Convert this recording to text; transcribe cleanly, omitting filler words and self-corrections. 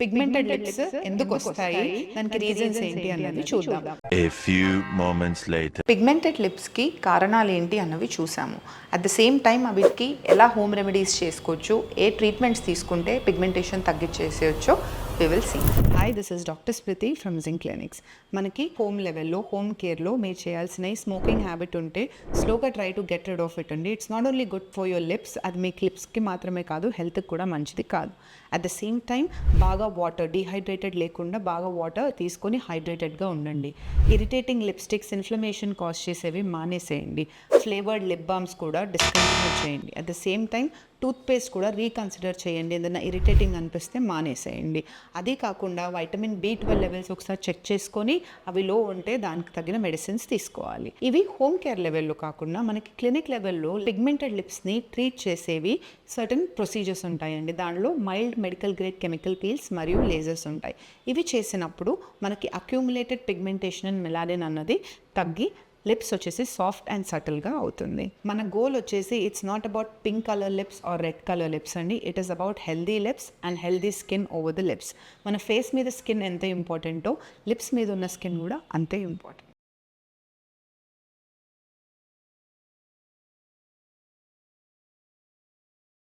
Pigmented lips ఎందుకు వస్తాయి, దానికి రీజన్స్ ఏంటి అన్నది చూద్దాం. A few moments later. Pigmented లిప్స్కి కారణాలు ఏంటి అన్నవి చూసాము. అట్ ద సేమ్ టైం వీటికి ఎలా హోమ్ రెమెడీస్ చేసుకోవచ్చు, ఏ ట్రీట్మెంట్స్ తీసుకుంటే పిగ్మెంటేషన్ తగ్గించేసేయచ్చో we will see. Hi, this is doctor Smriti from Zinc Clinics. మనకి హోమ్ లెవెల్లో, హోమ్ కేర్లో మీరు చేయాల్సిన స్మోకింగ్ హ్యాబిట్ ఉంటే స్లోగా try to get rid of it అండి. It's not only good for your lips, అది మీ లిప్స్కి మాత్రమే కాదు, హెల్త్కి కూడా మంచిది కాదు. అట్ ద సేమ్ టైం బాగా వాటర్, డీహైడ్రేటెడ్ లేకుండా బాగా వాటర్ తీసుకొని హైడ్రేటెడ్గా ఉండండి. ఇరిటేటింగ్ లిప్స్టిక్స్ ఇన్ఫ్లమేషన్ కాజ్ చేసేవి మానేసేయండి. ఫ్లేవర్డ్ లిప్ బామ్స్ కూడా డిస్కంటిన్యూ చేయండి. At the same time toothpaste కూడా రీకన్సిడర్ చేయండి. ఏదైనా ఇరిటేటింగ్ అనిపిస్తే మానేసేయండి. అదే కాకుండా వైటమిన్ B12 లెవెల్స్ ఒకసారి చెక్ చేసుకొని అవి లో ఉంటే దానికి తగిన మెడిసిన్స్ తీసుకోవాలి. ఇవి హోమ్ కేర్ లెవెల్లో కాకుండా మనకి క్లినిక్ లెవెల్లో పిగ్మెంటెడ్ లిప్స్ని ట్రీట్ చేసేవి సర్టన్ ప్రొసీజర్స్ ఉంటాయండి. దానిలో mild medical grade chemical peels మరియు లేజర్స్ ఉంటాయి. ఇవి చేసినప్పుడు మనకి అక్యూములేటెడ్ పిగ్మెంటేషన్ అండ్ మెలానిన్ అన్నది తగ్గి లిప్స్ వచ్చేసి సాఫ్ట్ అండ్ సటిల్గా అవుతుంది. మన గోల్ వచ్చేసి it's not about pink colour lips or red colour lips అండి. It is about healthy lips and healthy skin over the lips. మన ఫేస్ మీద స్కిన్ ఎంత ఇంపార్టెంటో లిప్స్ మీద ఉన్న స్కిన్ కూడా అంతే ఇంపార్టెంట్.